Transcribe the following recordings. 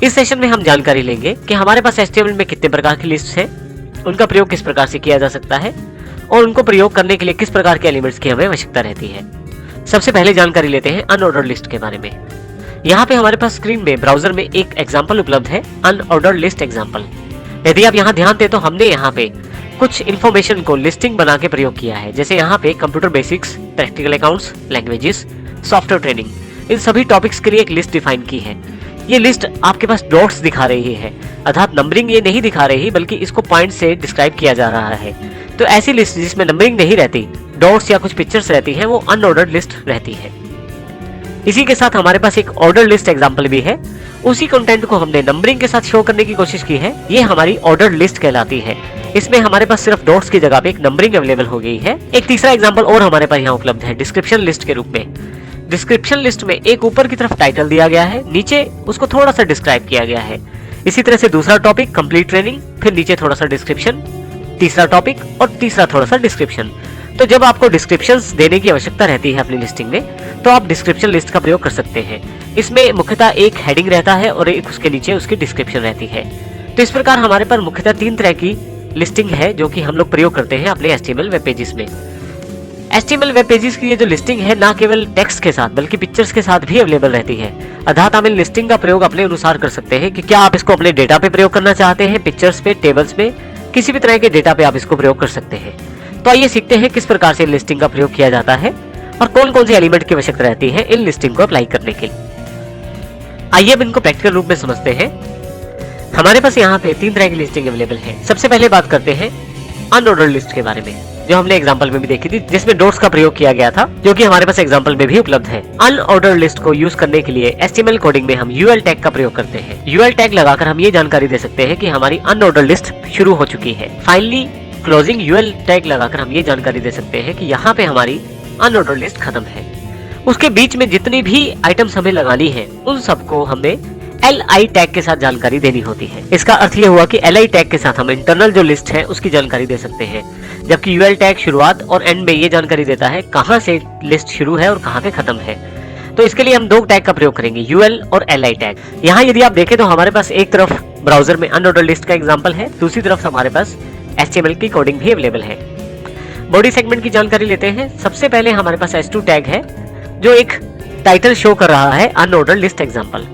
इस सेशन में हम जानकारी लेंगे कि हमारे पास HTML में कितने प्रकार की लिस्ट हैं, उनका प्रयोग किस प्रकार से किया जा सकता है और उनको प्रयोग करने के लिए किस प्रकार के एलिमेंट्स की हमें आवश्यकता रहती है। सबसे पहले जानकारी लेते हैं अनऑर्डर्ड लिस्ट के बारे में। यहाँ पे हमारे पास स्क्रीन में ब्राउजर में एक एग्जाम्पल उपलब्ध है, अनऑर्डर्ड लिस्ट एग्जाम्पल। यदि आप यहाँ ध्यान दें तो हमने यहाँ पे कुछ इन्फॉर्मेशन को लिस्टिंग बना के प्रयोग किया है, जैसे यहाँ पे computer basics, practical accounts, languages, software training, इन सभी टॉपिक्स के लिए एक लिस्ट डिफाइन की है। ये लिस्ट आपके पास डॉट्स दिखा रही है, अर्थात नंबरिंग ये नहीं दिखा रही, बल्कि इसको पॉइंट से डिस्क्राइब किया जा रहा है। तो ऐसी लिस्ट जिसमें नंबरिंग नहीं रहती, डॉट्स या कुछ पिक्चर्स रहती हैं, वो अनऑर्डर्ड लिस्ट रहती है। इसी के साथ हमारे पास एक ऑर्डर लिस्ट एग्जाम्पल भी है। उसी कंटेंट को हमने नंबरिंग के साथ शो करने की कोशिश की है। ये हमारी ऑर्डर्ड लिस्ट कहलाती है। इसमें हमारे पास सिर्फ डॉट्स की जगह पे एक नंबरिंग अवेलेबल हो गई है। एक तीसरा एग्जाम्पल और हमारे पास यहाँ उपलब्ध है डिस्क्रिप्शन लिस्ट के रूप में। डिस्क्रिप्शन लिस्ट में एक ऊपर की तरफ टाइटल दिया गया है, नीचे उसको थोड़ा सा डिस्क्राइब किया गया है। इसी तरह से दूसरा टॉपिक कंप्लीट ट्रेनिंग, फिर नीचे थोड़ा सा डिस्क्रिप्शन, तीसरा टॉपिक और तीसरा थोड़ा सा डिस्क्रिप्शन। तो जब आपको डिस्क्रिप्शंस देने की आवश्यकता रहती है अपनी लिस्टिंग में, तो आप डिस्क्रिप्शन लिस्ट का प्रयोग कर सकते हैं। इसमें मुख्यतः एक हेडिंग रहता है और एक उसके नीचे उसकी डिस्क्रिप्शन रहती है। तो इस प्रकार हमारे पास मुख्यतः 3 तरह की लिस्टिंग है जो कि हम लोग प्रयोग करते हैं अपने HTML वेब पेजेस में। HTML वेब पेजेस की ये जो लिस्टिंग है ना केवल टेक्स्ट के साथ बल्कि पिक्चर्स के साथ भी अवेलेबल रहती है। अर्थात हम इन लिस्टिंग का प्रयोग अपने अनुसार कर सकते हैं कि क्या आप इसको अपने डेटा पे प्रयोग करना चाहते हैं, पिक्चर्स पे, टेबल्स में, किसी भी तरह के डेटा पे आप इसको प्रयोग कर सकते हैं। तो आइए सीखते हैं किस प्रकार से लिस्टिंग का प्रयोग किया जाता है और कौन कौन से एलिमेंट की आवश्यकता रहती है इन लिस्टिंग को अप्लाई करने के लिए। आइए अब इनको प्रैक्टिकल रूप में समझते हैं। हमारे पास यहाँ पे 3 तरह की लिस्टिंग अवेलेबल है। सबसे पहले बात करते हैं अनऑर्डर्ड लिस्ट के बारे में, जो हमने एग्जांपल में भी देखी थी, जिसमें डॉट्स का प्रयोग किया गया था, जो कि हमारे पास एग्जांपल में भी उपलब्ध है। अनऑर्डर्ड लिस्ट को यूज करने के लिए HTML कोडिंग में हम UL टैग का प्रयोग करते हैं। UL टैग लगाकर हम ये जानकारी दे सकते हैं कि हमारी अनऑर्डर्ड लिस्ट शुरू हो चुकी है। फाइनली क्लोजिंग UL टैग लगाकर हम ये जानकारी दे सकते हैं कि यहाँ पे हमारी अनऑर्डर्ड लिस्ट खत्म है। उसके बीच में जितनी भी आइटम्स हमें लगानी है, उन सबको हमें LI टैग के साथ जानकारी देनी होती है। इसका अर्थ ये हुआ कि LI टैग के साथ हम इंटरनल जो लिस्ट है उसकी जानकारी दे सकते हैं, जबकि UL टैग शुरुआत और एंड में ये जानकारी देता है कहाँ से लिस्ट शुरू है और कहाँ पे खत्म है। तो इसके लिए हम 2 टैग का प्रयोग करेंगे, UL और LI टैग। यहाँ यदि आप देखें तो हमारे पास एक तरफ ब्राउजर में अनऑर्डर्ड लिस्ट का एग्जाम्पल है, दूसरी तरफ हमारे पास HTML की कोडिंग भी अवेलेबल है। बॉडी सेगमेंट की जानकारी लेते हैं। सबसे पहले हमारे पास H2 टैग है, जो एक टाइटल शो कर रहा है अनऑर्डर्ड लिस्ट एग्जाम्पल,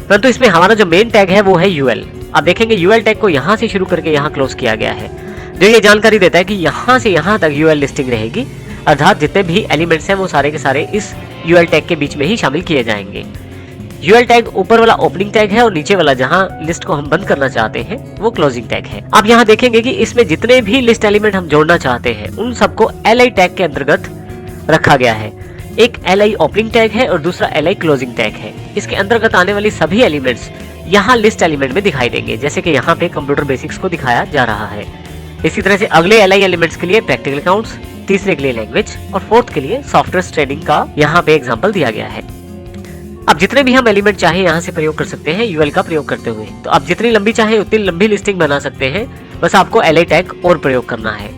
परंतु इसमें हमारा जो मेन टैग है वो है UL। आप देखेंगे UL टैग को यहाँ से शुरू करके यहाँ क्लोज किया गया है, जो ये जानकारी देता है कि यहाँ से यहाँ तक UL लिस्टिंग रहेगी, अर्थात जितने भी एलिमेंट्स हैं वो सारे के सारे इस UL टैग के बीच में ही शामिल किए जाएंगे। UL टैग ऊपर वाला ओपनिंग टैग है और नीचे वाला जहाँ लिस्ट को हम बंद करना चाहते हैं वो क्लोजिंग टैग है। आप यहाँ देखेंगे कि इसमें जितने भी लिस्ट एलिमेंट हम जोड़ना चाहते हैं उन सबको LI टैग के अंतर्गत रखा गया है। एक LI ओपनिंग टैग है और दूसरा LI क्लोजिंग टैग है। इसके अंतर्गत आने वाली सभी एलिमेंट्स यहाँ लिस्ट एलिमेंट में दिखाई देंगे, जैसे कि यहाँ पे कंप्यूटर बेसिक्स को दिखाया जा रहा है। इसी तरह से अगले LI एलिमेंट्स के लिए प्रैक्टिकल अकाउंट्स, तीसरे के लिए लैंग्वेज और फोर्थ के लिए सॉफ्टवेयर ट्रेनिंग का यहाँ पे एग्जाम्पल दिया गया है। अब जितने भी हम एलिमेंट चाहे यहाँ से प्रयोग कर सकते हैं UL का प्रयोग करते हुए। तो आप जितनी लंबी चाहे उतनी लंबी लिस्टिंग बना सकते हैं, बस आपको LI टैग और प्रयोग करना है।